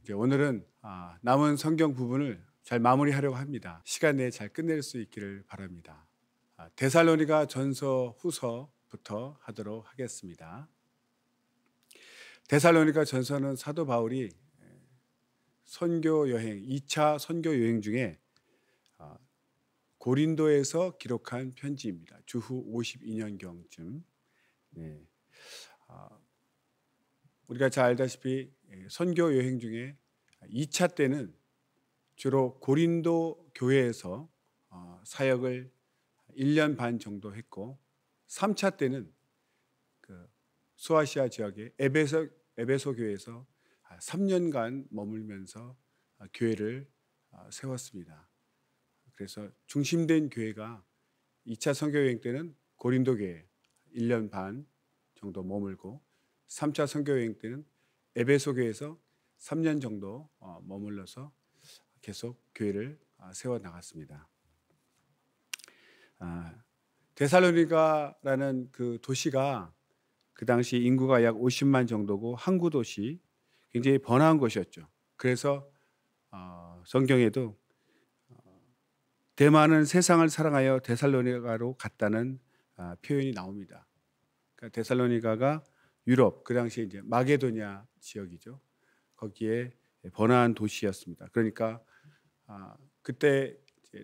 이제 오늘은 남은 성경 부분을 잘 마무리하려고 합니다. 시간 내에 잘 끝낼 수 있기를 바랍니다. 데살로니가 전서 후서부터 하도록 하겠습니다. 데살로니가 전서는 사도 바울이 선교 여행, 2차 선교 여행 중에 고린도에서 기록한 편지입니다. 주후 52년경쯤. 네. 우리가 잘 알다시피 선교 여행 중에 2차 때는 주로 고린도 교회에서 사역을 1년 반 정도 했고, 3차 때는 그 소아시아 지역의 에베소 교회에서 3년간 머물면서 교회를 세웠습니다. 그래서 중심된 교회가 2차 선교 여행 때는 고린도 교회 1년 반 정도 머물고, 3차 선교 여행 때는 에베소 교회에서 3년 정도 머물러서 계속 교회를 세워 나갔습니다. 데살로니가라는 그 도시가 그 당시 인구가 약 50만 정도고 항구 도시, 굉장히 번화한 곳이었죠. 그래서 성경에도 대만은 세상을 사랑하여 데살로니가로 갔다는 표현이 나옵니다. 그러니까 데살로니가가 유럽, 그 당시에 이제 마게도냐 지역이죠. 거기에 번화한 도시였습니다. 그러니까 그때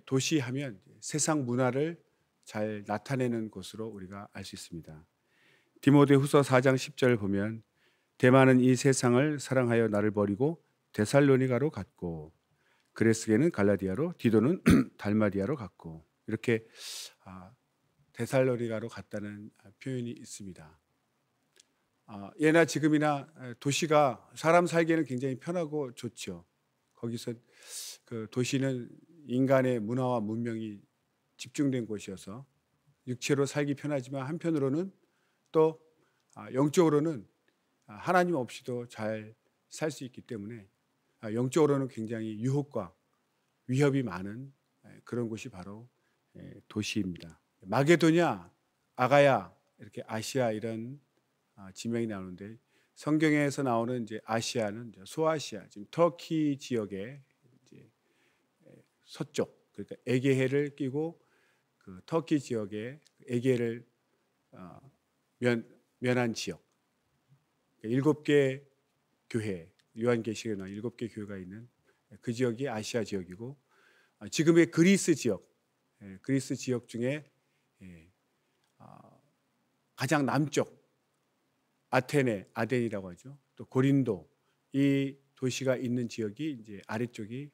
도시 하면 세상 문화를 잘 나타내는 곳으로 우리가 알 수 있습니다. 디모데후서 4장 10절을 보면 대만은 이 세상을 사랑하여 나를 버리고 데살로니가로 갔고, 그레스게는 갈라디아로, 디도는 달마디아로 갔고, 이렇게 데살로니가로 갔다는 표현이 있습니다. 예나 지금이나 도시가 사람 살기에는 굉장히 편하고 좋죠. 거기서 그 도시는 인간의 문화와 문명이 집중된 곳이어서 육체로 살기 편하지만, 한편으로는 또 영적으로는 하나님 없이도 잘 살 수 있기 때문에 영적으로는 굉장히 유혹과 위협이 많은 그런 곳이 바로 도시입니다. 마게도냐, 아가야, 이렇게 아시아 이런 지명이 나오는데, 성경에서 나오는 이제 아시아는 소아시아, 지금 터키 지역의 이제 서쪽, 그러니까 에게해를 끼고 그 터키 지역의 에게해를 면한 지역, 7개 교회, 요한계시록에 나온 7개 교회가 있는 그 지역이 아시아 지역이고, 지금의 그리스 지역 중에 가장 남쪽 아덴이라고 하죠. 또 고린도, 이 도시가 있는 지역이 이제 아래쪽이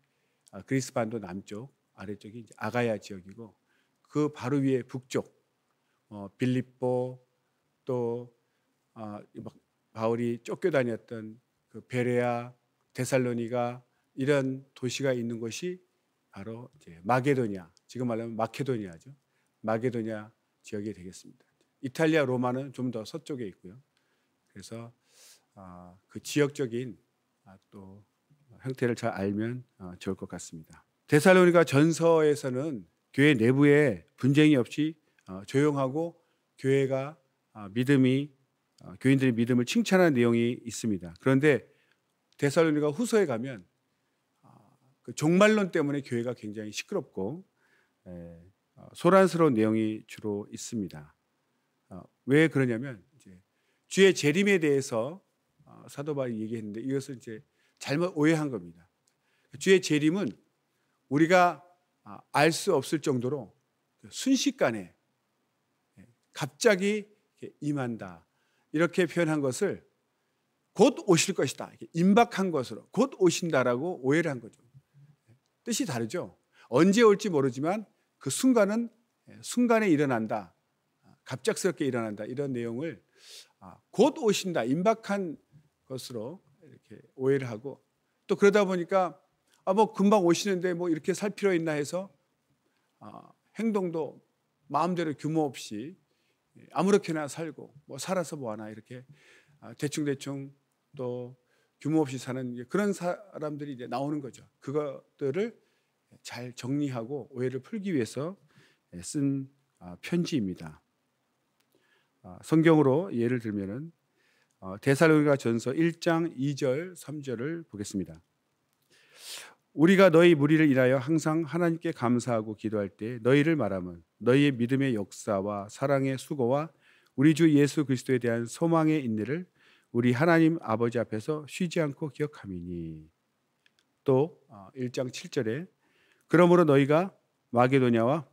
그리스 반도 남쪽, 아래쪽이 이제 아가야 지역이고, 그 바로 위에 북쪽 빌립보, 또 바울이 쫓겨다녔던 그 베레아, 데살로니가, 이런 도시가 있는 곳이 바로 이제 마게도냐, 지금 말하면 마케도니아죠. 마게도냐 지역이 되겠습니다. 이탈리아 로마는 좀 더 서쪽에 있고요. 그래서 그 지역적인 또 형태를 잘 알면 좋을 것 같습니다. 데살로니가 전서에서는 교회 내부에 분쟁이 없이 조용하고 교회가 교인들의 믿음을 칭찬하는 내용이 있습니다. 그런데 데살로니가 후서에 가면 그 종말론 때문에 교회가 굉장히 시끄럽고 소란스러운 내용이 주로 있습니다. 왜 그러냐면 이제 주의 재림에 대해서 사도 바울이 얘기했는데, 이것을 이제 잘못 오해한 겁니다. 주의 재림은 우리가 알 수 없을 정도로 순식간에 갑자기 임한다, 이렇게 표현한 것을 곧 오실 것이다, 임박한 것으로 곧 오신다라고 오해를 한 거죠. 뜻이 다르죠. 언제 올지 모르지만 그 순간에 일어난다, 갑작스럽게 일어난다, 이런 내용을 곧 오신다, 임박한 것으로 이렇게 오해를 하고, 또 그러다 보니까 뭐 금방 오시는데 뭐 이렇게 살 필요 있나 해서 행동도 마음대로 규모 없이 아무렇게나 살고, 뭐 살아서 뭐하나 이렇게 대충 또 규모 없이 사는 그런 사람들이 이제 나오는 거죠. 그것들을 잘 정리하고 오해를 풀기 위해서 쓴 편지입니다. 성경으로 예를 들면은 데살로니가 전서 1장 2절 3절을 보겠습니다. 우리가 너희 무리를 인하여 항상 하나님께 감사하고 기도할 때 너희를 말하면 너희의 믿음의 역사와 사랑의 수고와 우리 주 예수 그리스도에 대한 소망의 인내를 우리 하나님 아버지 앞에서 쉬지 않고 기억함이니. 또 1장 7절에 그러므로 너희가 마게도냐와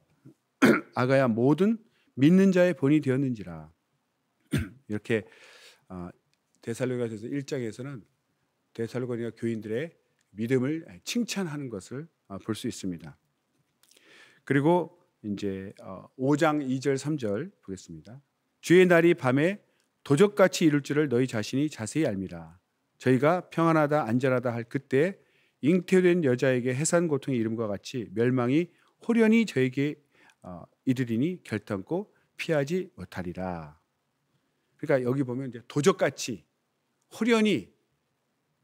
아가야 모든 믿는 자의 본이 되었는지라. 이렇게 데살로니가서 1장에서는 데살로니가 교인들의 믿음을 칭찬하는 것을 볼 수 있습니다. 그리고 이제 5장 2절 3절 보겠습니다. 주의 날이 밤에 도적같이 이룰 줄을 너희 자신이 자세히 알미라. 저희가 평안하다 안전하다 할 그때 잉태된 여자에게 해산 고통의 이름과 같이 멸망이 호련히 저에게 이르리니 결탄코 피하지 못하리라. 그러니까 여기 보면 이제 도적같이 호련히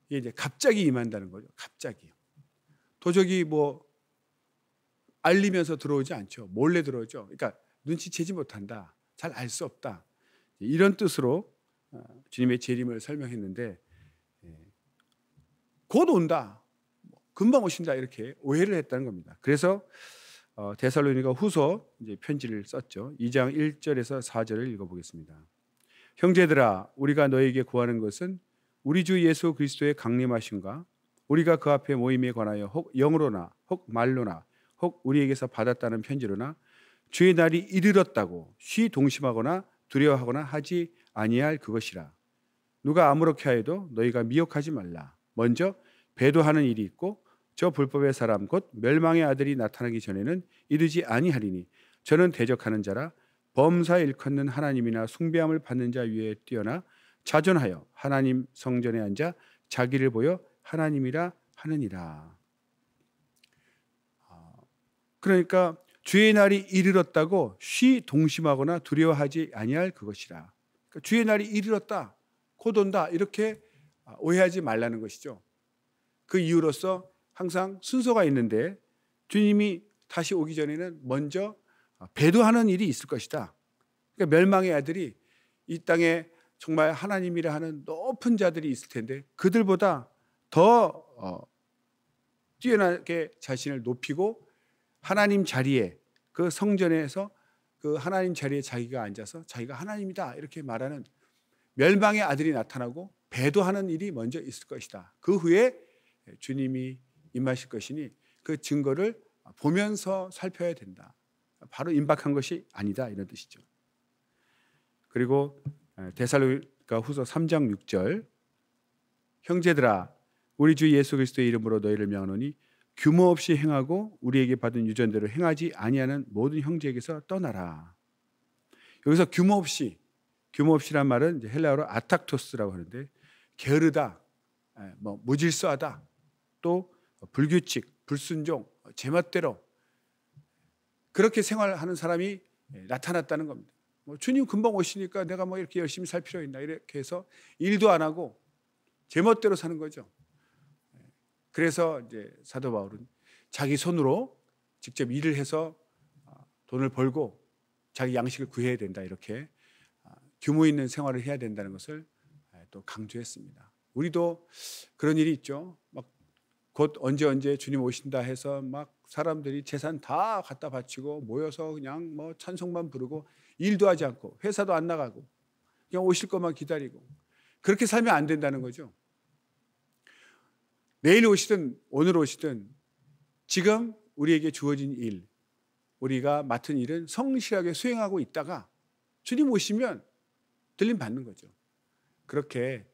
이제 갑자기 임한다는 거죠. 갑자기. 도적이 뭐 알리면서 들어오지 않죠. 몰래 들어오죠. 그러니까 눈치채지 못한다. 잘 알 수 없다. 이런 뜻으로 주님의 재림을 설명했는데 곧 온다. 금방 오신다. 이렇게 오해를 했다는 겁니다. 그래서 데살로니가 후서 이제 편지를 썼죠. 2장 1절에서 4절을 읽어보겠습니다. 형제들아 우리가 너에게 구하는 것은 우리 주 예수 그리스도의 강림하심과 우리가 그 앞에 모임에 관하여 혹 영으로나 혹 말로나 혹 우리에게서 받았다는 편지로나 주의 날이 이르렀다고 쉬 동심하거나 두려워하거나 하지 아니할 그것이라. 누가 아무렇게 하여도 너희가 미혹하지 말라. 먼저 배도하는 일이 있고 저 불법의 사람 곧 멸망의 아들이 나타나기 전에는 이르지 아니하리니 저는 대적하는 자라 범사에 일컫는 하나님이나 숭배함을 받는 자 위에 뛰어나 자존하여 하나님 성전에 앉아 자기를 보여 하나님이라 하느니라. 그러니까 주의 날이 이르렀다고 쉬 동심하거나 두려워하지 아니할 그것이라. 그러니까 주의 날이 이르렀다, 곧 온다 이렇게 오해하지 말라는 것이죠. 그 이유로서 항상 순서가 있는데 주님이 다시 오기 전에는 먼저 배도하는 일이 있을 것이다. 그러니까 멸망의 아들이 이 땅에 정말 하나님이라 하는 높은 자들이 있을 텐데 그들보다 더 뛰어나게 자신을 높이고 하나님 자리에 그 성전에서 그 하나님 자리에 자기가 앉아서 자기가 하나님이다 이렇게 말하는 멸망의 아들이 나타나고 배도하는 일이 먼저 있을 것이다. 그 후에 주님이 임하실 것이니 그 증거를 보면서 살펴야 된다. 바로 임박한 것이 아니다 이런 뜻이죠. 그리고 데살로니가 후서 3장 6절 형제들아 우리 주 예수 그리스도의 이름으로 너희를 명하노니 규모 없이 행하고 우리에게 받은 유전대로 행하지 아니하는 모든 형제에게서 떠나라. 여기서 규모 없이란 말은 이제 헬라어로 아탁토스라고 하는데 게으르다, 뭐 무질서하다, 또 불규칙, 불순종, 제멋대로 그렇게 생활하는 사람이 나타났다는 겁니다. 뭐 주님 금방 오시니까 내가 뭐 이렇게 열심히 살 필요 있나 이렇게 해서 일도 안 하고 제멋대로 사는 거죠. 그래서 이제 사도 바울은 자기 손으로 직접 일을 해서 돈을 벌고 자기 양식을 구해야 된다 이렇게 규모 있는 생활을 해야 된다는 것을 또 강조했습니다. 우리도 그런 일이 있죠. 막 곧 언제 주님 오신다 해서 막 사람들이 재산 다 갖다 바치고 모여서 그냥 뭐 찬송만 부르고 일도 하지 않고 회사도 안 나가고 그냥 오실 것만 기다리고 그렇게 살면 안 된다는 거죠. 내일 오시든 오늘 오시든 지금 우리에게 주어진 일, 우리가 맡은 일은 성실하게 수행하고 있다가 주님 오시면 들림 받는 거죠. 그렇게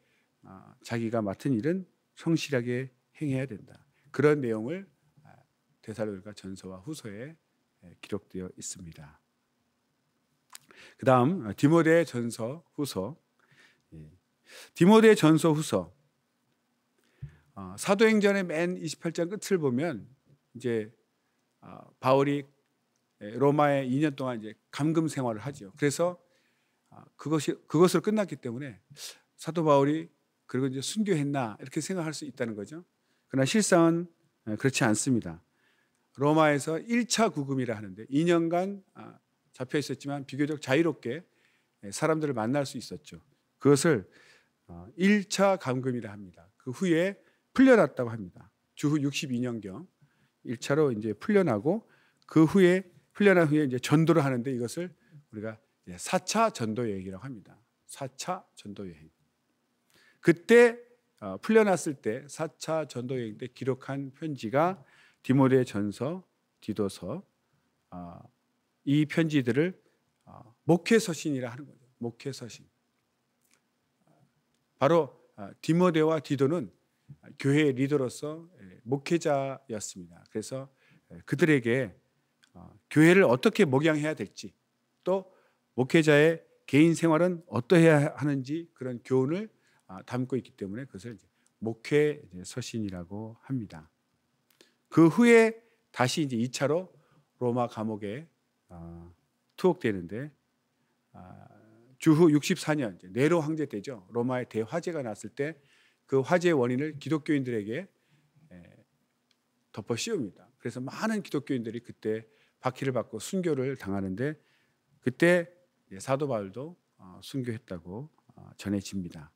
자기가 맡은 일은 성실하게 행해야 된다. 그런 내용을 데살로니가 전서와 후서에 기록되어 있습니다. 그 다음 디모데 전서 후서. 디모데 전서 후서 사도행전의 맨 28장 끝을 보면 이제 바울이 로마에 2년 동안 이제 감금 생활을 하죠. 그래서 그것으로 끝났기 때문에 사도 바울이 그리고 이제 순교했나 이렇게 생각할 수 있다는 거죠. 그러나 실상은 그렇지 않습니다. 로마에서 1차 구금이라 하는데 2년간 잡혀 있었지만 비교적 자유롭게 사람들을 만날 수 있었죠. 그것을 1차 감금이라 합니다. 그 후에 풀려났다고 합니다. 주후 62년경 1차로 이제 풀려나고 그 후에 풀려난 후에 이제 전도를 하는데 이것을 우리가 4차 전도 여행이라고 합니다. 4차 전도 여행. 그때 풀려났을 때 4차 전도 여행 때 기록한 편지가 디모데전서, 디도서, 이 편지들을 목회서신이라 하는 거죠. 목회서신. 바로 디모데와 디도는 교회 리더로서 목회자였습니다. 그래서 그들에게 교회를 어떻게 목양해야 될지, 또 목회자의 개인 생활은 어떠해야 하는지 그런 교훈을 담고 있기 때문에 그것을 목회 서신이라고 합니다. 그 후에 다시 이제 2차로 로마 감옥에 투옥되는데 주후 64년 네로 황제 때죠. 로마의 대화재가 났을 때 그 화재의 원인을 기독교인들에게 덮어 씌웁니다. 그래서 많은 기독교인들이 그때 박해를 받고 순교를 당하는데 그때 사도 바울도 순교했다고 전해집니다.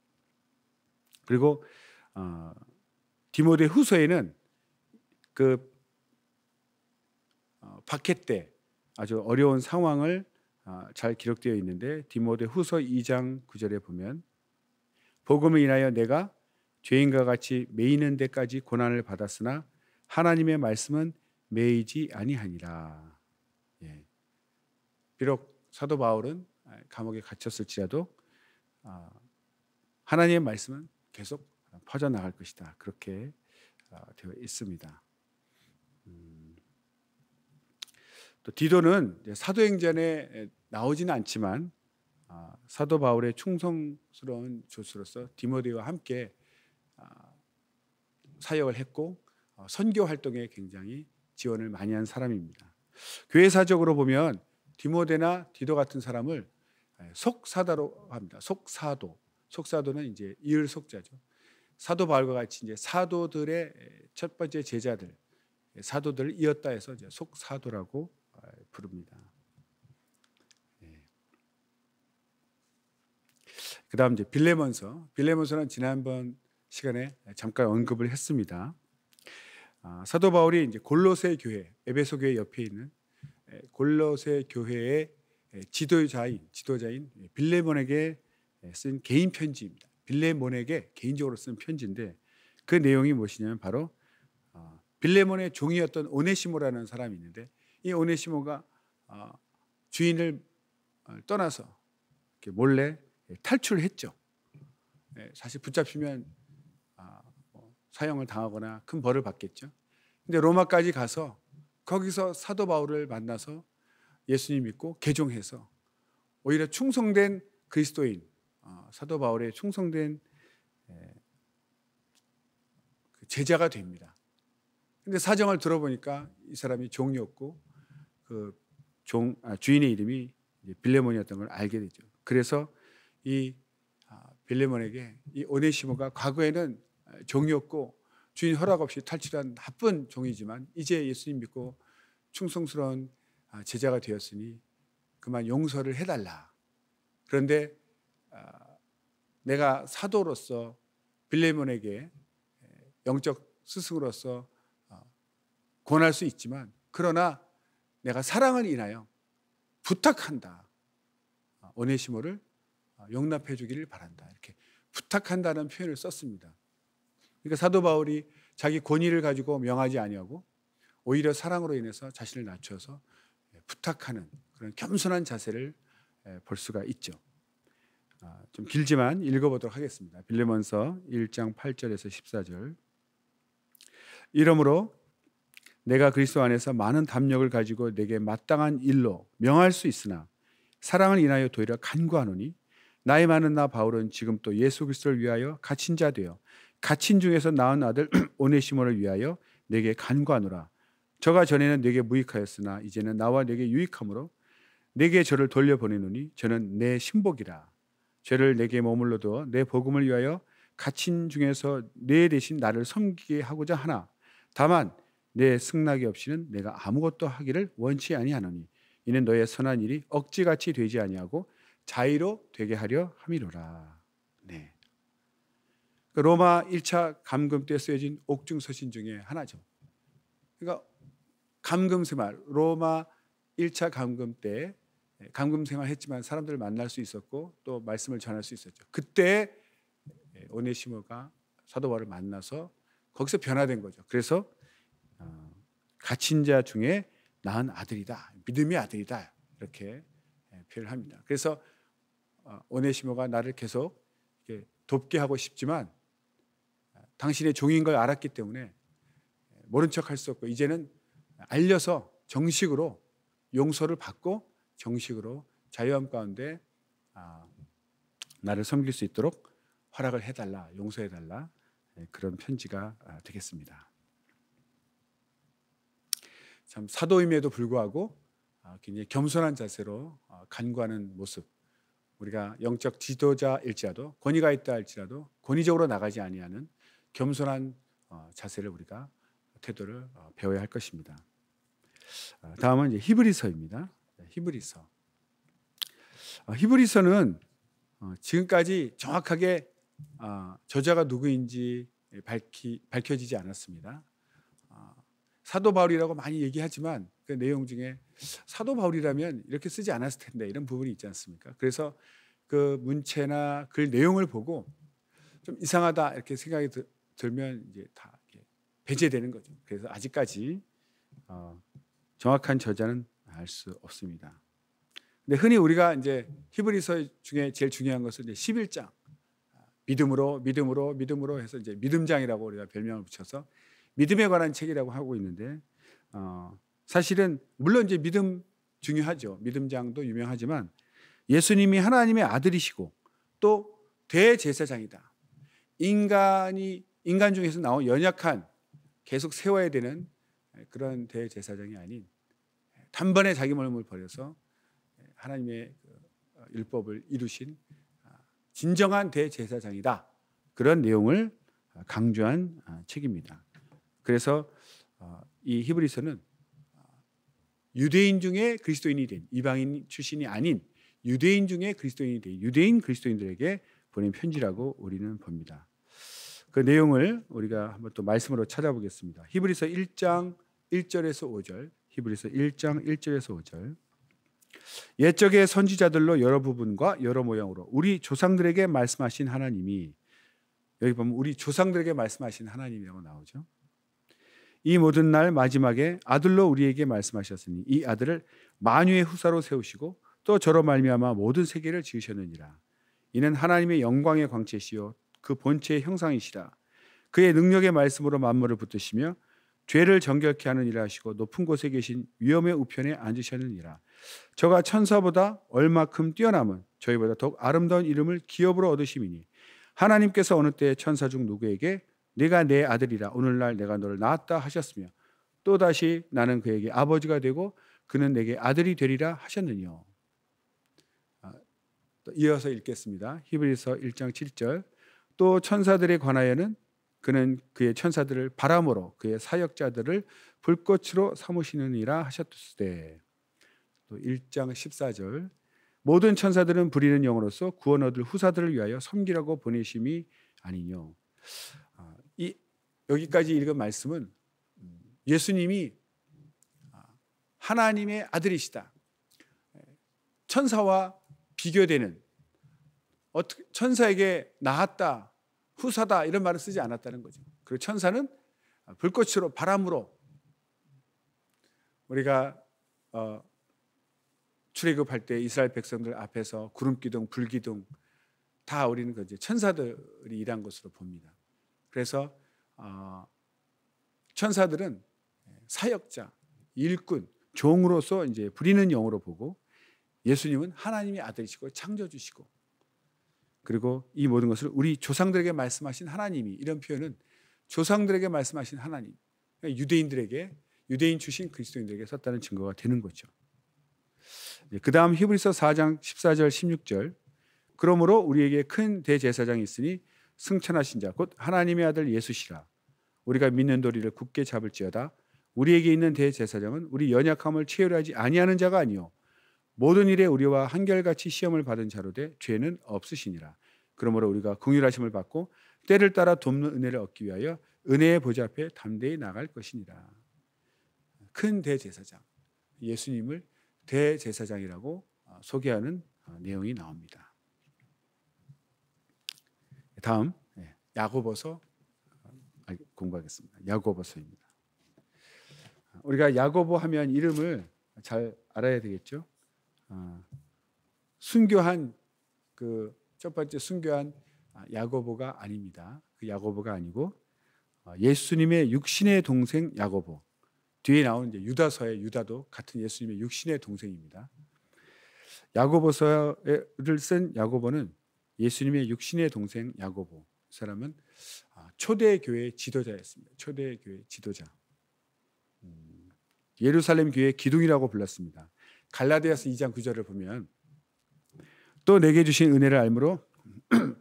그리고 디모데 후서에는 그 박해 때 아주 어려운 상황을 잘 기록되어 있는데 디모데 후서 2장 9절에 보면 복음을 인하여 내가 죄인과 같이 매이는 데까지 고난을 받았으나 하나님의 말씀은 매이지 아니하니라. 비록 사도 바울은 감옥에 갇혔을지라도 하나님의 말씀은 계속 퍼져나갈 것이다. 그렇게 되어 있습니다. 또 디도는 사도행전에 나오지는 않지만 사도 바울의 충성스러운 조수로서 디모데와 함께 사역을 했고 선교 활동에 굉장히 지원을 많이 한 사람입니다. 교회사적으로 보면 디모데나 디도 같은 사람을 속사도로 합니다. 속사도. 속사도는 이제 이을 속자죠. 사도 바울과 같이 이제 사도들의 첫 번째 제자들, 사도들을 이었다 해서 이제 속사도라고 부릅니다. 그다음 이제 빌레몬서. 빌레몬서는 지난번 시간에 잠깐 언급을 했습니다. 사도 바울이 이제 골로새 교회, 에베소 교회 옆에 있는 골로새 교회의 지도자인 빌레몬에게 쓴 개인 편지입니다. 빌레몬에게 개인적으로 쓴 편지인데 그 내용이 무엇이냐면 바로 빌레몬의 종이었던 오네시모라는 사람이 있는데 이 오네시모가 주인을 떠나서 이렇게 몰래 탈출했죠. 사실 붙잡히면 사형을 당하거나 큰 벌을 받겠죠. 근데 로마까지 가서 거기서 사도 바울을 만나서 예수님 믿고 개종해서 오히려 충성된 그리스도인, 사도 바울의 충성된 제자가 됩니다. 근데 사정을 들어보니까 이 사람이 종이었고 그 주인의 이름이 빌레몬이었던 걸 알게 되죠. 그래서 이 빌레몬에게 이 오네시모가 과거에는 종이었고 주인 허락 없이 탈출한 나쁜 종이지만 이제 예수님 믿고 충성스러운 제자가 되었으니 그만 용서를 해달라. 그런데 내가 사도로서 빌레몬에게 영적 스승으로서 권할 수 있지만 그러나 내가 사랑을 인하여 부탁한다. 오네시모를 용납해 주기를 바란다. 이렇게 부탁한다는 표현을 썼습니다. 그러니까 사도 바울이 자기 권위를 가지고 명하지 아니하고 오히려 사랑으로 인해서 자신을 낮춰서 부탁하는 그런 겸손한 자세를 볼 수가 있죠. 좀 길지만 읽어보도록 하겠습니다. 빌레몬서 1장 8절에서 14절. 이러므로 내가 그리스도 안에서 많은 담력을 가지고 내게 마땅한 일로 명할 수 있으나 사랑을 인하여 도리어 간구하노니 나이 많은 나 바울은 지금 또 예수 그리스도를 위하여 갇힌 자 되어 갇힌 중에서 낳은 아들 오네시모를 위하여 내게 간구하노라. 저가 전에는 내게 무익하였으나 이제는 나와 내게 유익함으로 내게 저를 돌려보내노니 저는 내 신복이라. 죄를 내게 머물러 두어 내 복음을 위하여 갇힌 중에서 내 대신 나를 섬기게 하고자 하나 다만 내 승낙이 없이는 내가 아무것도 하기를 원치 아니하노니 이는 너의 선한 일이 억지같이 되지 아니하고 자의로 되게 하려 함이로라. 네. 로마 1차 감금 때 쓰여진 옥중 서신 중에 하나죠. 그러니까 감금 생활, 로마 1차 감금 때 감금 생활했지만 사람들을 만날 수 있었고 또 말씀을 전할 수 있었죠. 그때 오네시모가 사도 바울을 만나서 거기서 변화된 거죠. 그래서 갇힌 자 중에 낳은 아들이다, 믿음의 아들이다, 이렇게 표현을 합니다. 그래서 오네시모가 나를 계속 돕게 하고 싶지만 당신의 종인 걸 알았기 때문에 모른 척 할 수 없고 이제는 알려서 정식으로 용서를 받고 정식으로 자유함 가운데 나를 섬길 수 있도록 허락을 해달라, 용서해달라, 그런 편지가 되겠습니다. 참 사도임에도 불구하고 굉장히 겸손한 자세로 간구하는 모습, 우리가 영적 지도자일지라도 권위가 있다 할지라도 권위적으로 나가지 아니하는 겸손한 자세를 우리가 태도를 배워야 할 것입니다. 다음은 이제 히브리서입니다. 히브리서는 지금까지 정확하게 저자가 누구인지 밝혀지지 않았습니다. 사도 바울이라고 많이 얘기하지만 그 내용 중에 사도 바울이라면 이렇게 쓰지 않았을 텐데 이런 부분이 있지 않습니까? 그래서 그 문체나 글 내용을 보고 좀 이상하다 이렇게 생각이 들면 이제 다 배제되는 거죠. 그래서 아직까지 정확한 저자는 알 수 없습니다. 근데 흔히 우리가 이제 히브리서 중에 제일 중요한 것은 이제 11장 믿음으로 해서 이제 믿음장이라고 우리가 별명을 붙여서 믿음에 관한 책이라고 하고 있는데 사실은 물론 이제 믿음 중요하죠. 믿음장도 유명하지만 예수님이 하나님의 아들이시고 또 대제사장이다. 인간 중에서 나온 연약한 계속 세워야 되는 그런 대제사장이 아닌 단번에 자기 몸을 버려서 하나님의 율법을 이루신 진정한 대제사장이다. 그런 내용을 강조한 책입니다. 그래서 이 히브리서는 유대인 중에 그리스도인이 된 이방인 출신이 아닌 유대인 중에 그리스도인이 된 유대인 그리스도인들에게 보낸 편지라고 우리는 봅니다. 그 내용을 우리가 한번 또 말씀으로 찾아보겠습니다. 히브리서 1장 1절에서 5절. 히브리서 1장 1절에서 5절. 옛적의 선지자들로 여러 부분과 여러 모양으로 우리 조상들에게 말씀하신 하나님이, 여기 보면 우리 조상들에게 말씀하신 하나님이라고 나오죠. 이 모든 날 마지막에 아들로 우리에게 말씀하셨으니 이 아들을 만유의 후사로 세우시고 또 저로 말미암아 모든 세계를 지으셨느니라. 이는 하나님의 영광의 광채시요 그 본체의 형상이시라. 그의 능력의 말씀으로 만물을 붙드시며 죄를 정결케 하는 일을 하시고 높은 곳에 계신 위엄의 우편에 앉으셨느니라. 저가 천사보다 얼마큼 뛰어남은 저희보다 더욱 아름다운 이름을 기업으로 얻으심이니 하나님께서 어느 때 천사 중 누구에게 네가 내 아들이라 오늘날 내가 너를 낳았다 하셨으며 또다시 나는 그에게 아버지가 되고 그는 내게 아들이 되리라 하셨느니요. 이어서 읽겠습니다. 히브리서 1장 7절. 또 천사들에 관하여는 그는 그의 천사들을 바람으로 그의 사역자들을 불꽃으로 삼으시느니라 하셨으되. 또 1장 14절. 모든 천사들은 부리는 영으로서 구원 얻을 후사들을 위하여 섬기라고 보내심이 아니뇨. 여기까지 읽은 말씀은 예수님이 하나님의 아들이시다. 천사와 비교되는, 천사에게 낳았다, 후사다 이런 말을 쓰지 않았다는 거죠. 그리고 천사는 불꽃으로 바람으로, 우리가 출애굽할 때 이스라엘 백성들 앞에서 구름기둥, 불기둥 다 우리는 그 천사들이 일한 것으로 봅니다. 그래서 천사들은 사역자, 일꾼, 종으로서 이제 부리는 영으로 보고 예수님은 하나님의 아들이시고 창조주시고 그리고 이 모든 것을 우리 조상들에게 말씀하신 하나님이, 이런 표현은 조상들에게 말씀하신 하나님, 유대인들에게, 유대인 출신 그리스도인들에게 썼다는 증거가 되는 거죠. 그 다음 히브리서 4장 14절 16절. 그러므로 우리에게 큰 대제사장이 있으니 승천하신 자 곧 하나님의 아들 예수시라. 우리가 믿는 도리를 굳게 잡을지어다. 우리에게 있는 대제사장은 우리 연약함을 체휼하지 아니하는 자가 아니요 모든 일에 우리와 한결같이 시험을 받은 자로 돼 죄는 없으시니라. 그러므로 우리가 긍휼하심을 받고 때를 따라 돕는 은혜를 얻기 위하여 은혜의 보좌 앞에 담대히 나갈 것이니라. 큰 대제사장, 예수님을 대제사장이라고 소개하는 내용이 나옵니다. 다음 야고보서 공부하겠습니다. 야고보서입니다. 우리가 야고보 하면 이름을 잘 알아야 되겠죠. 순교한 그 첫 번째 순교한 야고보가 아닙니다. 그 야고보가 아니고 예수님의 육신의 동생 야고보. 뒤에 나온 이제 유다서의 유다도 같은 예수님의 육신의 동생입니다. 야고보서를 쓴 야고보는 예수님의 육신의 동생 야고보. 이 사람은 초대교회 지도자였습니다. 초대교회 지도자. 예루살렘 교회의 기둥이라고 불렀습니다. 갈라디아서 2장 9절을 보면 또 내게 주신 은혜를 알므로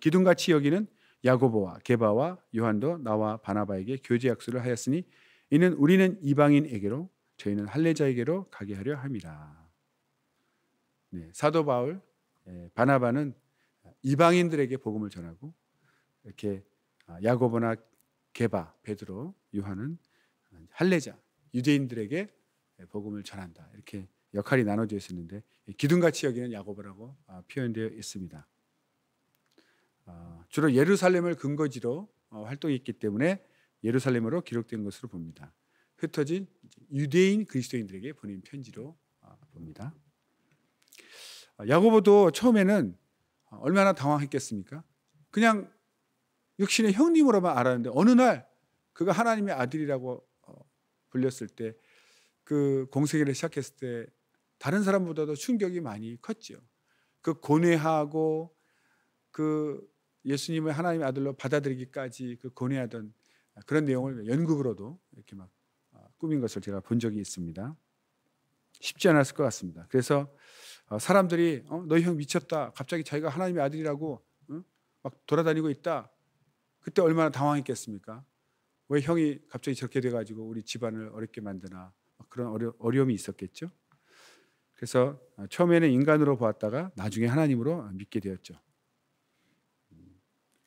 기둥같이 여기는 야고보와 게바와 요한도 나와 바나바에게 교제 약속을 하였으니 이는 우리는 이방인에게로 저희는 할례자에게로 가게 하려 함이라. 사도 바울, 바나바는 이방인들에게 복음을 전하고 이렇게 야고보나 게바, 베드로, 요한은 할례자, 유대인들에게 복음을 전한다. 이렇게 역할이 나눠져 있었는데 기둥같이 여기는 야고보라고 표현되어 있습니다. 주로 예루살렘을 근거지로 활동했기 때문에 예루살렘으로 기록된 것으로 봅니다. 흩어진 유대인 그리스도인들에게 보낸 편지로 봅니다. 야고보도 처음에는 얼마나 당황했겠습니까? 그냥 육신의 형님으로만 알았는데 어느 날 그가 하나님의 아들이라고 불렸을 때 그 공생애를 시작했을 때 다른 사람보다도 충격이 많이 컸죠. 그 고뇌하고 그 예수님을 하나님의 아들로 받아들이기까지 그 고뇌하던 그런 내용을 연극으로도 이렇게 막 꾸민 것을 제가 본 적이 있습니다. 쉽지 않았을 것 같습니다. 그래서 사람들이 너희 형 미쳤다. 갑자기 자기가 하나님의 아들이라고 막 돌아다니고 있다. 그때 얼마나 당황했겠습니까? 왜 형이 갑자기 저렇게 돼가지고 우리 집안을 어렵게 만드나 그런 어려움이 있었겠죠. 그래서 처음에는 인간으로 보았다가 나중에 하나님으로 믿게 되었죠.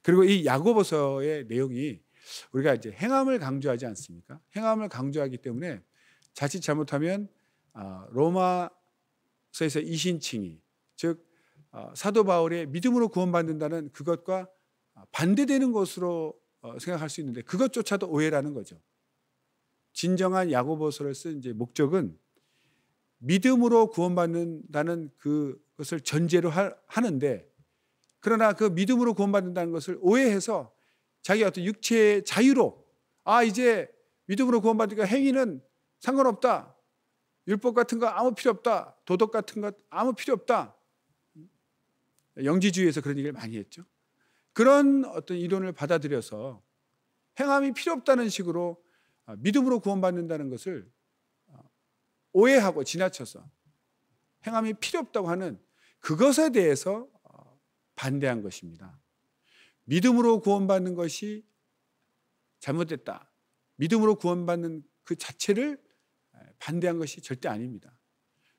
그리고 이 야고보서의 내용이 우리가 이제 행함을 강조하지 않습니까? 행함을 강조하기 때문에 자칫 잘못하면 로마서에서 이신칭의, 즉 사도 바울의 믿음으로 구원받는다는 그것과 반대되는 것으로 생각할 수 있는데 그것조차도 오해라는 거죠. 진정한 야고보서를 쓴 이제 목적은 믿음으로 구원받는다는 그것을 전제로 하는데 그러나 그 믿음으로 구원받는다는 것을 오해해서 자기 어떤 육체의 자유로 이제 믿음으로 구원받으니까 행위는 상관없다. 율법 같은 거 아무 필요 없다. 도덕 같은 것 아무 필요 없다. 영지주의에서 그런 얘기를 많이 했죠. 그런 어떤 이론을 받아들여서 행함이 필요 없다는 식으로 믿음으로 구원받는다는 것을 오해하고 지나쳐서 행함이 필요 없다고 하는 그것에 대해서 반대한 것입니다. 믿음으로 구원받는 것이 잘못됐다. 믿음으로 구원받는 그 자체를 반대한 것이 절대 아닙니다.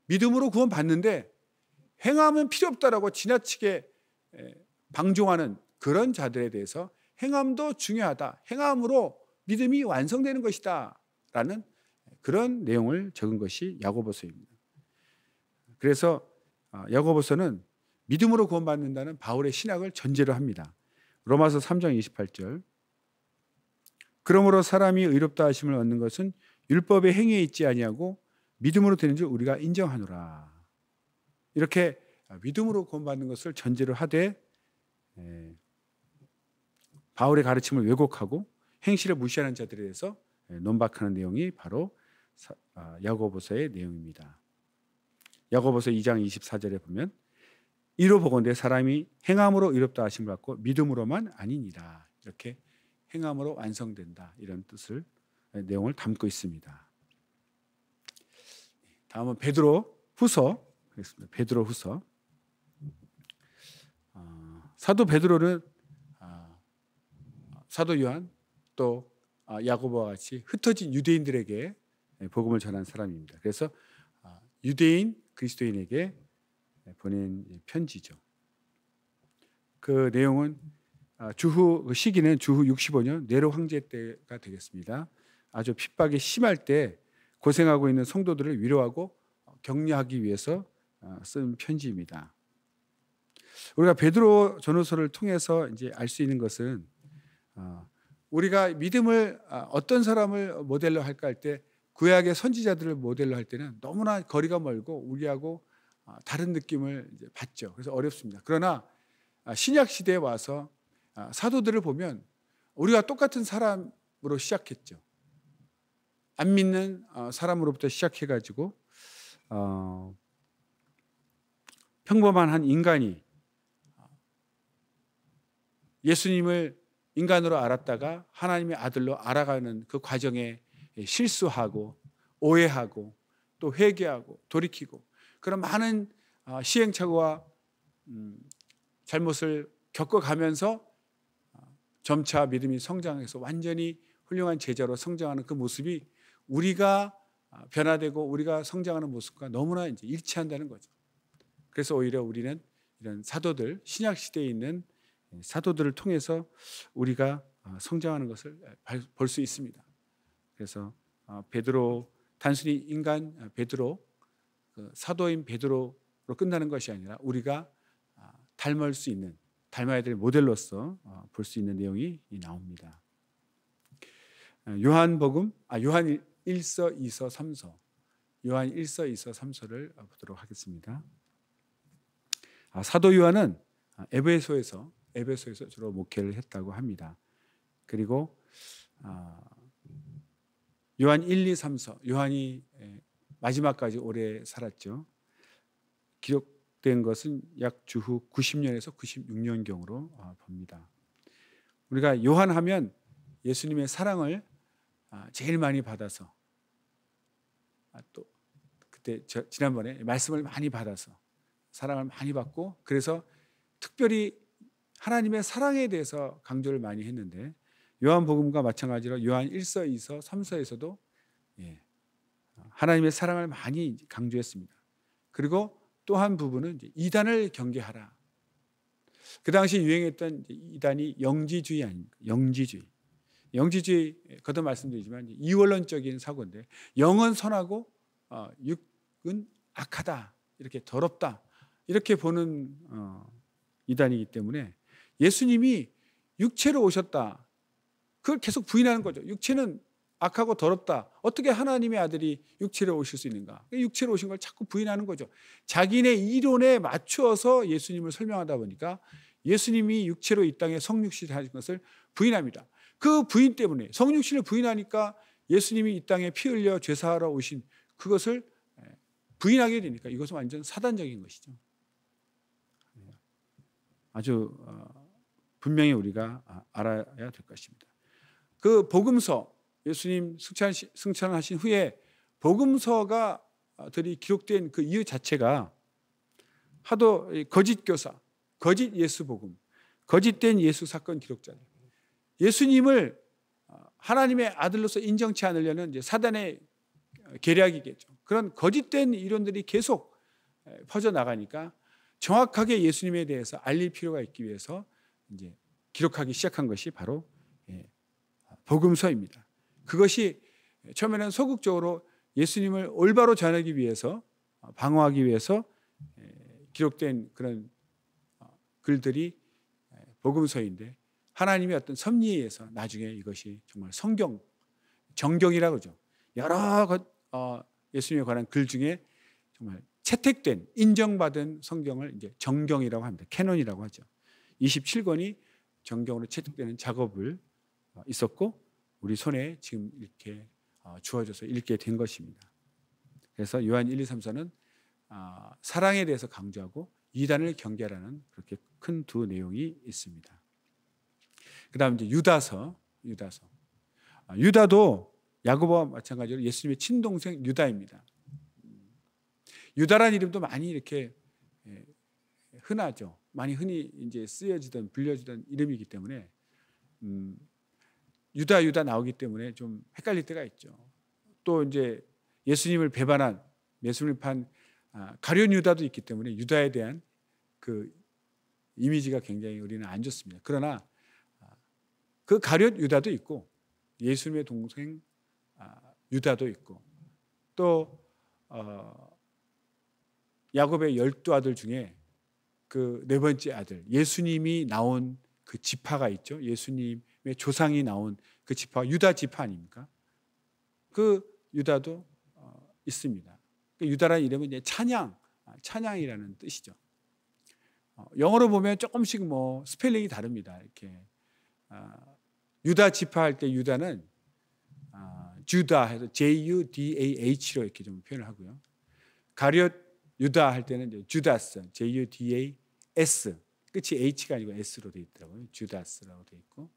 믿음으로 구원받는데 행함은 필요 없다라고 지나치게 방종하는 그런 자들에 대해서 행함도 중요하다. 행함으로 믿음이 완성되는 것이다. 라는 그런 내용을 적은 것이 야고보서입니다. 그래서 야고보서는 믿음으로 구원받는다는 바울의 신학을 전제로 합니다. 로마서 3장 28절 그러므로 사람이 의롭다 하심을 얻는 것은 율법의 행위에 있지 아니하고 믿음으로 되는 줄 우리가 인정하노라. 이렇게 믿음으로 구원받는 것을 전제로 하되 바울의 가르침을 왜곡하고 행실을 무시하는 자들에 대해서 논박하는 내용이 바로 야고보서의 내용입니다. 야고보서 2장 24절에 보면 이로 보건대 사람이 행함으로 의롭다 하심을 받고 믿음으로만 아니니라. 이렇게 행함으로 완성된다. 이런 뜻을 내용을 담고 있습니다. 다음은 베드로 후서 하겠습니다. 베드로 후서. 사도 베드로는 사도 요한 또 야고보와 같이 흩어진 유대인들에게 복음을 전한 사람입니다. 그래서 유대인 그리스도인에게 보낸 편지죠. 그 내용은 주후 그 시기는 주후 65년 네로 황제 때가 되겠습니다. 아주 핍박이 심할 때 고생하고 있는 성도들을 위로하고 격려하기 위해서 쓴 편지입니다. 우리가 베드로 전후서를 통해서 이제 알 수 있는 것은 우리가 믿음을 어떤 사람을 모델로 할까 할 때 구약의 선지자들을 모델로 할 때는 너무나 거리가 멀고 우리하고 다른 느낌을 이제 받죠. 그래서 어렵습니다. 그러나 신약 시대에 와서 사도들을 보면 우리가 똑같은 사람으로 시작했죠. 안 믿는 사람으로부터 시작해가지고 평범한 한 인간이 예수님을 인간으로 알았다가 하나님의 아들로 알아가는 그 과정에 실수하고 오해하고 또 회개하고 돌이키고 그런 많은 시행착오와 잘못을 겪어가면서 점차 믿음이 성장해서 완전히 훌륭한 제자로 성장하는 그 모습이 우리가 변화되고 우리가 성장하는 모습과 너무나 이제 일치한다는 거죠. 그래서 오히려 우리는 이런 사도들, 신약 시대에 있는 사도들을 통해서 우리가 성장하는 것을 볼 수 있습니다. 그래서 베드로 단순히 인간 베드로 사도인 베드로로 끝나는 것이 아니라 우리가 닮을 수 있는 닮아야 될 모델로서 볼 수 있는 내용이 나옵니다. 요한복음 요한 1서, 2서, 3서 요한 1서, 2서, 3서를 보도록 하겠습니다. 사도 요한은 에베소에서 주로 목회를 했다고 합니다. 그리고 요한 1, 2, 3서 요한이 마지막까지 오래 살았죠. 기록된 것은 약 주후 90년에서 96년경으로 봅니다. 우리가 요한하면 예수님의 사랑을 제일 많이 받아서 또 그때 지난번에 말씀을 많이 받아서 사랑을 많이 받고 그래서 특별히 하나님의 사랑에 대해서 강조를 많이 했는데 요한복음과 마찬가지로 요한 1서, 2서, 3서에서도 하나님의 사랑을 많이 강조했습니다. 그리고 또 한 부분은 이제 이단을 경계하라. 그 당시 유행했던 이단이 영지주의 아닙니까? 영지주의 거듭 말씀드리지만 이원론적인 사고인데 영은 선하고 육은 악하다 이렇게 더럽다 이렇게 보는 이단이기 때문에 예수님이 육체로 오셨다 그걸 계속 부인하는 거죠. 육체는 악하고 더럽다. 어떻게 하나님의 아들이 육체로 오실 수 있는가? 육체로 오신 걸 자꾸 부인하는 거죠. 자기네 이론에 맞추어서 예수님을 설명하다 보니까 예수님이 육체로 이 땅에 성육신을 하신 것을 부인합니다. 그 부인 때문에 성육신을 부인하니까 예수님이 이 땅에 피 흘려 죄사하러 오신 그것을 부인하게 되니까 이것은 완전 사단적인 것이죠. 아주 분명히 우리가 알아야 될 것입니다. 그 복음서 예수님 승천하신 후에 복음서가들이 기록된 그 이유 자체가 하도 거짓 교사, 거짓 예수 복음, 거짓된 예수 사건 기록자들, 예수님을 하나님의 아들로서 인정치 않으려는 이제 사단의 계략이겠죠. 그런 거짓된 이론들이 계속 퍼져 나가니까 정확하게 예수님에 대해서 알릴 필요가 있기 위해서 이제 기록하기 시작한 것이 바로 복음서입니다. 그것이 처음에는 소극적으로 예수님을 올바로 전하기 위해서 방어하기 위해서 기록된 그런 글들이 복음서인데 하나님의 어떤 섭리에 의해서 나중에 이것이 정말 성경, 정경이라고 하죠. 여러 예수님에 관한 글 중에 정말 채택된 인정받은 성경을 이제 정경이라고 합니다. 캐논이라고 하죠. 27권이 정경으로 채택되는 작업을 있었고 우리 손에 지금 이렇게 주어져서 읽게 된 것입니다. 그래서 요한 1, 2, 3서는 사랑에 대해서 강조하고 이단을 경계하라는 그렇게 큰 두 내용이 있습니다. 그 다음 이제 유다도 야고보와 마찬가지로 예수님의 친동생 유다입니다. 유다라는 이름도 많이 이렇게 흔하죠. 많이 흔히 이제 쓰여지던 불려지던 이름이기 때문에 유다 나오기 때문에 좀 헷갈릴 때가 있죠. 또 이제 예수님을 배반한 예수님을 판 가룟 유다도 있기 때문에 유다에 대한 그 이미지가 굉장히 우리는 안 좋습니다. 그러나 그 가룟 유다도 있고 예수님의 동생 유다도 있고 또 야곱의 12아들 중에 그 네 번째 아들 예수님이 나온 그 지파가 있죠. 예수님의 조상이 나온 그 지파 유다 지파 아닙니까? 그 유다도 있습니다. 그 유다라는 이름은 이제 찬양이라는 뜻이죠. 영어로 보면 조금씩 뭐 스펠링이 다릅니다. 이렇게 유다 지파 할 때 유다는 주다 해서 Judah로 이렇게 좀 표현을 하고요. 가룟 유다 할 때는 이제 주다스 Judas 끝이 H가 아니고 S로 되어 있더라고요. 주다스라고 되어 있고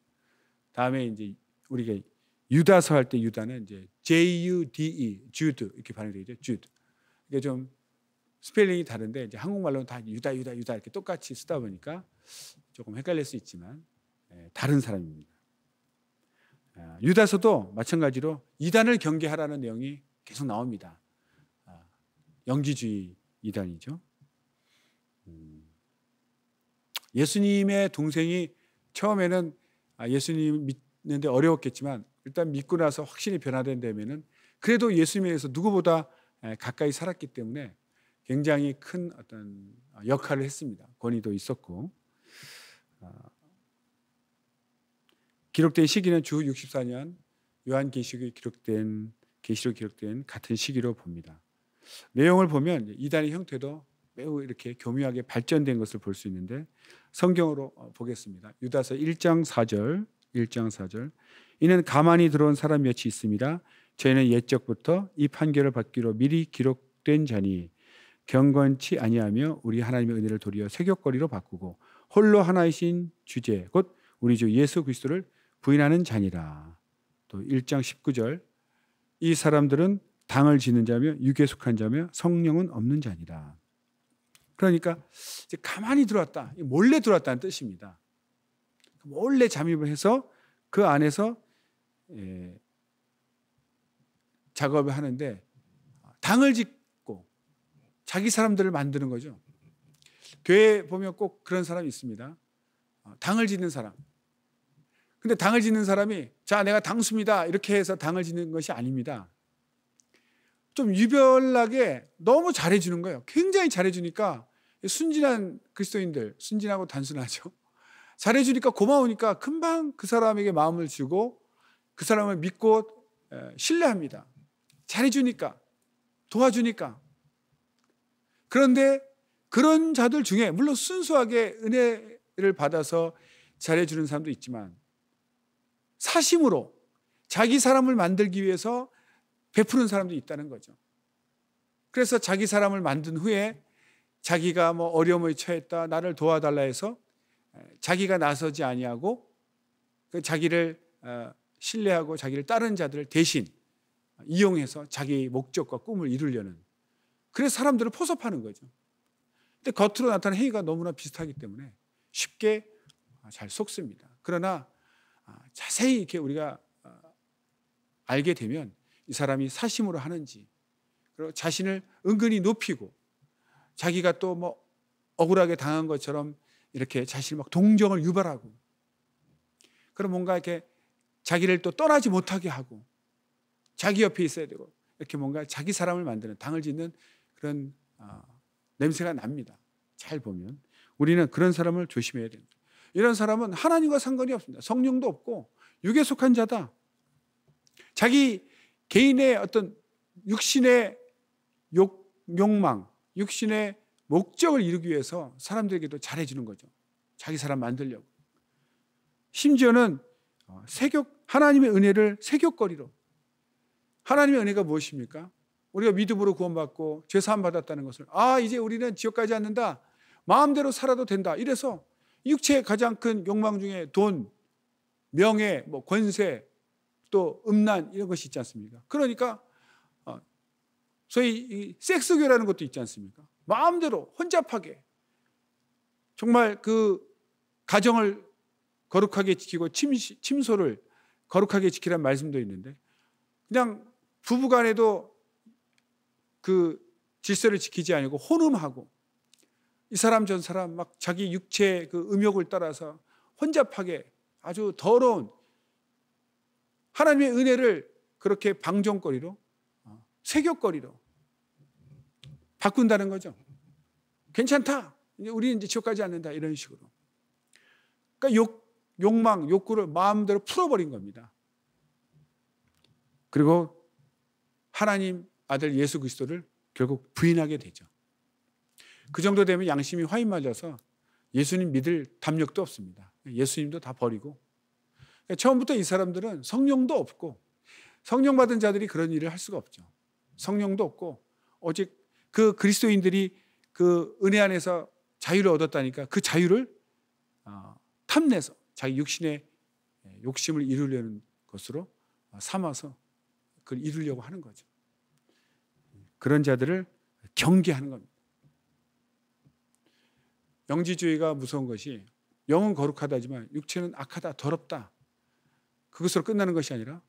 다음에 이제 우리가 유다서 할 때 유다는 이제 Jude 주드 이렇게 발음되죠. 주드. 이게 좀 스펠링이 다른데 이제 한국말로는 다 유다 이렇게 똑같이 쓰다 보니까 조금 헷갈릴 수 있지만 다른 사람입니다. 유다서도 마찬가지로 이단을 경계하라는 내용이 계속 나옵니다. 영지주의 이단이죠. 예수님의 동생이 처음에는 예수님 믿는데 어려웠겠지만 일단 믿고 나서 확신이 변화된 다음에는 그래도 예수님에 대해서 누구보다 가까이 살았기 때문에 굉장히 큰 어떤 역할을 했습니다. 권위도 있었고 기록된 시기는 주 64년 요한계시록이 기록된 같은 시기로 봅니다. 내용을 보면 이단의 형태도 매우 이렇게 교묘하게 발전된 것을 볼 수 있는데 성경으로 보겠습니다. 유다서 1장 4절 이는 가만히 들어온 사람 몇이 있습니다. 저희는 옛적부터 이 판결을 받기로 미리 기록된 자니 경건치 아니하며 우리 하나님의 은혜를 도리어 세격거리로 바꾸고 홀로 하나이신 주제 곧 우리 주 예수 그리스도를 부인하는 자니라. 또 1장 19절 이 사람들은 당을 지는 자며 육에 속한 자며 성령은 없는 자니라. 그러니까 이제 가만히 들어왔다, 몰래 들어왔다는 뜻입니다. 몰래 잠입을 해서 그 안에서 작업을 하는데 당을 짓고 자기 사람들을 만드는 거죠. 교회에 보면 꼭 그런 사람이 있습니다. 당을 짓는 사람. 근데 당을 짓는 사람이 자 내가 당수입니다 이렇게 해서 당을 짓는 것이 아닙니다. 좀 유별나게 너무 잘해주는 거예요. 굉장히 잘해주니까 순진한 그리스도인들, 순진하고 단순하죠. 잘해주니까 고마우니까 금방 그 사람에게 마음을 주고 그 사람을 믿고 신뢰합니다. 잘해주니까, 도와주니까. 그런데 그런 자들 중에 물론 순수하게 은혜를 받아서 잘해주는 사람도 있지만 사심으로 자기 사람을 만들기 위해서 베푸는 사람도 있다는 거죠. 그래서 자기 사람을 만든 후에 자기가 뭐 어려움에 처했다 나를 도와달라 해서 자기가 나서지 아니하고 자기를 신뢰하고 자기를 따르는 자들을 대신 이용해서 자기 목적과 꿈을 이루려는, 그래서 사람들을 포섭하는 거죠. 근데 겉으로 나타나는 행위가 너무나 비슷하기 때문에 쉽게 잘 속습니다. 그러나 자세히 이렇게 우리가 알게 되면 이 사람이 사심으로 하는지, 그리고 자신을 은근히 높이고 자기가 또 뭐 억울하게 당한 것처럼 이렇게 자신을 막 동정을 유발하고, 그럼 뭔가 이렇게 자기를 또 떠나지 못하게 하고 자기 옆에 있어야 되고 이렇게 뭔가 자기 사람을 만드는, 당을 짓는 그런 냄새가 납니다. 잘 보면 우리는 그런 사람을 조심해야 됩니다. 이런 사람은 하나님과 상관이 없습니다. 성령도 없고 육에 속한 자다. 자기 개인의 어떤 육신의 욕망, 육신의 목적을 이루기 위해서 사람들에게도 잘해주는 거죠. 자기 사람 만들려고. 심지어는 하나님의 은혜를 세격거리로. 하나님의 은혜가 무엇입니까? 우리가 믿음으로 구원받고 죄사함 받았다는 것을 이제 우리는 지옥 가지 않는다, 마음대로 살아도 된다, 이래서 육체의 가장 큰 욕망 중에 돈, 명예, 뭐 권세, 또 음란 이런 것이 있지 않습니까? 그러니까 소위 이 섹스교라는 것도 있지 않습니까? 마음대로 혼잡하게 정말 그 가정을 거룩하게 지키고 침소를 거룩하게 지키라는 말씀도 있는데 그냥 부부간에도 그 질서를 지키지 아니고 혼음하고 이 사람 전 사람 막 자기 육체의 그 음욕을 따라서 혼잡하게 아주 더러운 하나님의 은혜를 그렇게 방종거리로, 세격거리로 바꾼다는 거죠. 괜찮다. 우리는 이제 지옥 가지 않는다. 이런 식으로. 그러니까 욕망, 욕구를 마음대로 풀어버린 겁니다. 그리고 하나님 아들 예수 그리스도를 결국 부인하게 되죠. 그 정도 되면 양심이 화인 맞아서 예수님 믿을 담력도 없습니다. 예수님도 다 버리고. 처음부터 이 사람들은 성령도 없고, 성령 받은 자들이 그런 일을 할 수가 없죠. 성령도 없고, 오직 그 그리스도인들이 그 은혜 안에서 자유를 얻었다니까 그 자유를 탐내서 자기 육신의 욕심을 이루려는 것으로 삼아서 그걸 이루려고 하는 거죠. 그런 자들을 경계하는 겁니다. 영지주의가 무서운 것이 영은 거룩하다지만 육체는 악하다, 더럽다. 그것으로 끝나는 것이 아니라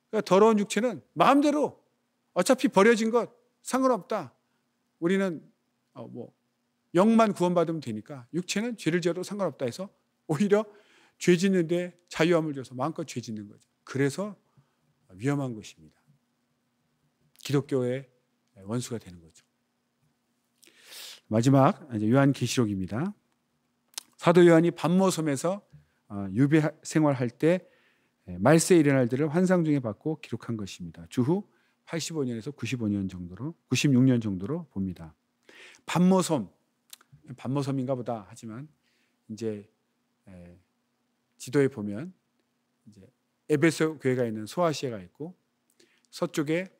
그러니까 더러운 육체는 마음대로 어차피 버려진 것 상관없다. 우리는 영만 구원받으면 되니까 육체는 죄를 지어도 상관없다 해서 오히려 죄 짓는데 자유함을 줘서 마음껏 죄 짓는 거죠. 그래서 위험한 것입니다. 기독교의 원수가 되는 거죠. 마지막 요한계시록입니다. 사도 요한이 pat모섬에서 유배 생활할 때 말세 일어날 일들을 환상 중에 받고 기록한 것입니다. 주후 85년에서 96년 정도로 봅니다. pat모섬인가 보다 하지만 이제 지도에 보면 이제 에베소 교회가 있는 소아시아가 있고 서쪽에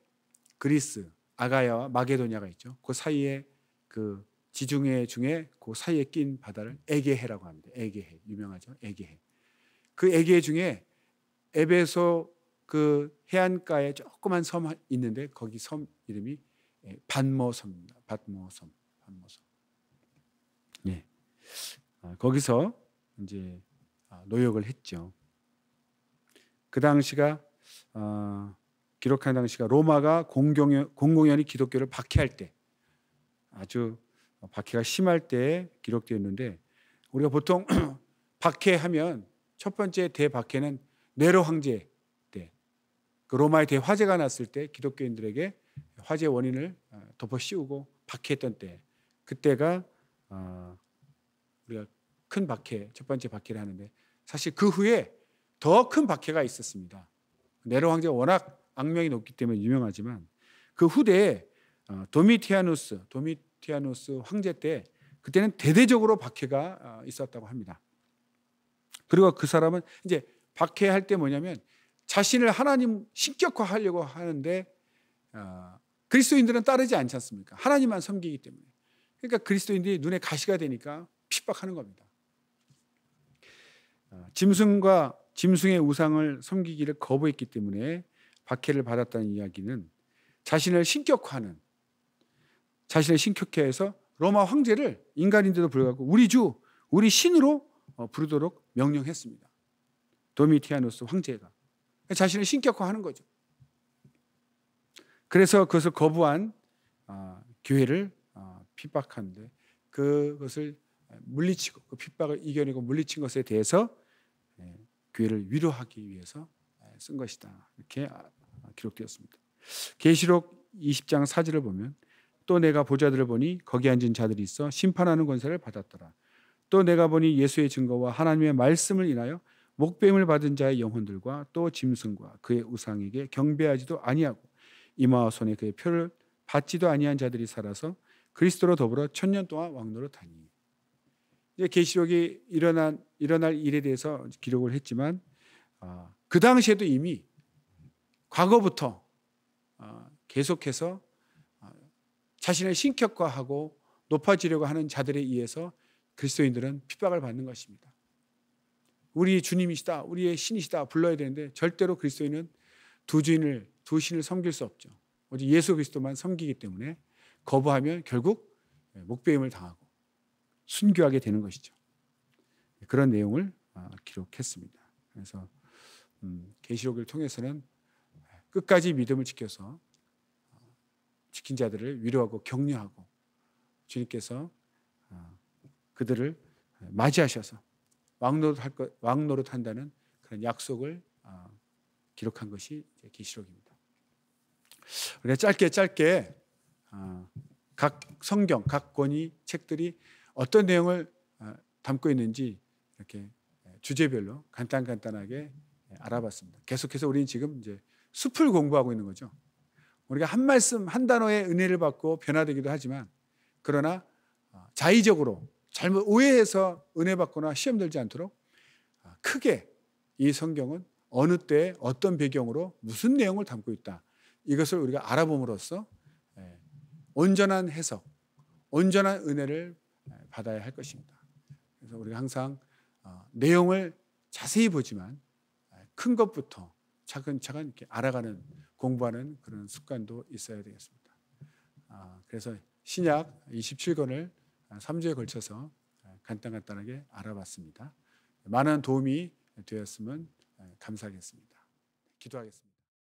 그리스, 아가야와 마게도냐가 있죠. 그 사이에 그 지중해 중에 그 사이에 낀 바다를 에게해라고 합니다. 에게해 유명하죠. 에게해. 그 에게해 중에 에베소 그 해안가에 조그만 섬 있는데 거기 섬 이름이 pat모섬입니다. pat모섬. 예. 거기서 이제 노역을 했죠. 그 당시가 기록한 당시가 로마가 공공연히 기독교를 박해할 때 아주 박해가 심할 때 기록되었는데 우리가 보통 박해하면 첫 번째 대박해는 네로 황제 때 그 로마의 대화재가 났을 때 기독교인들에게 화재 원인을 덮어 씌우고 박해했던 때 그때가 우리가 큰 박해 첫 번째 박해를 하는데 사실 그 후에 더 큰 박해가 있었습니다. 네로 황제가 워낙 악명이 높기 때문에 유명하지만 그 후대에 도미티아누스 황제 때 그때는 대대적으로 박해가 있었다고 합니다. 그리고 그 사람은 이제 박해할 때 뭐냐면 자신을 하나님 신격화하려고 하는데 그리스도인들은 따르지 않지 않습니까? 하나님만 섬기기 때문에. 그러니까 그리스도인들이 눈에 가시가 되니까 핍박하는 겁니다. 짐승의 우상을 섬기기를 거부했기 때문에 박해를 받았다는 이야기는 자신을 신격화하는 자신을 신격화해서 로마 황제를 인간인데도 불구하고 우리 주, 우리 신으로 부르도록 명령했습니다. 도미티아누스 황제가 자신을 신격화하는 거죠. 그래서 그것을 거부한 교회를 핍박하는데 그것을 물리치고 그 핍박을 이겨내고 물리친 것에 대해서 교회를 위로하기 위해서 쓴 것이다. 이렇게 기록되었습니다. 계시록 20장 4절을 보면 또 내가 보좌들을 보니 거기 앉은 자들이 있어 심판하는 권세를 받았더라. 또 내가 보니 예수의 증거와 하나님의 말씀을 인하여 목배임을 받은 자의 영혼들과 또 짐승과 그의 우상에게 경배하지도 아니하고 이마와 손에 그의 표를 받지도 아니한 자들이 살아서 그리스도로 더불어 1000년 동안 왕노릇하니. 이제 계시록이 일어날 일에 대해서 기록을 했지만 그 당시에도 이미 과거부터 계속해서 자신을 신격화하고 높아지려고 하는 자들에 의해서 그리스도인들은 핍박을 받는 것입니다. 우리 주님이시다, 우리의 신이시다 불러야 되는데 절대로 그리스도인은 두 신을 섬길 수 없죠. 오직 예수 그리스도만 섬기기 때문에 거부하면 결국 목배임을 당하고 순교하게 되는 것이죠. 그런 내용을 기록했습니다. 그래서 계시록을 통해서는 끝까지 믿음을 지켜서 지킨 자들을 위로하고 격려하고 주님께서 그들을 맞이하셔서 왕노릇한다는 그런 약속을 기록한 것이 계시록입니다. 우리가 짧게 각 성경, 각 권위 책들이 어떤 내용을 담고 있는지 이렇게 주제별로 간단하게 알아봤습니다. 계속해서 우리는 지금 이제 숲을 공부하고 있는 거죠. 우리가 한 말씀, 한 단어의 은혜를 받고 변화되기도 하지만, 그러나 자의적으로 잘못 오해해서 은혜 받거나 시험 들지 않도록 크게 이 성경은 어느 때에 어떤 배경으로 무슨 내용을 담고 있다, 이것을 우리가 알아봄으로써 온전한 해석, 온전한 은혜를 받아야 할 것입니다. 그래서 우리가 항상 내용을 자세히 보지만 큰 것부터 차근차근 이렇게 알아가는, 공부하는 그런 습관도 있어야 되겠습니다. 그래서 신약 27권을 3주에 걸쳐서 간단하게 알아봤습니다. 많은 도움이 되었으면 감사하겠습니다. 기도하겠습니다.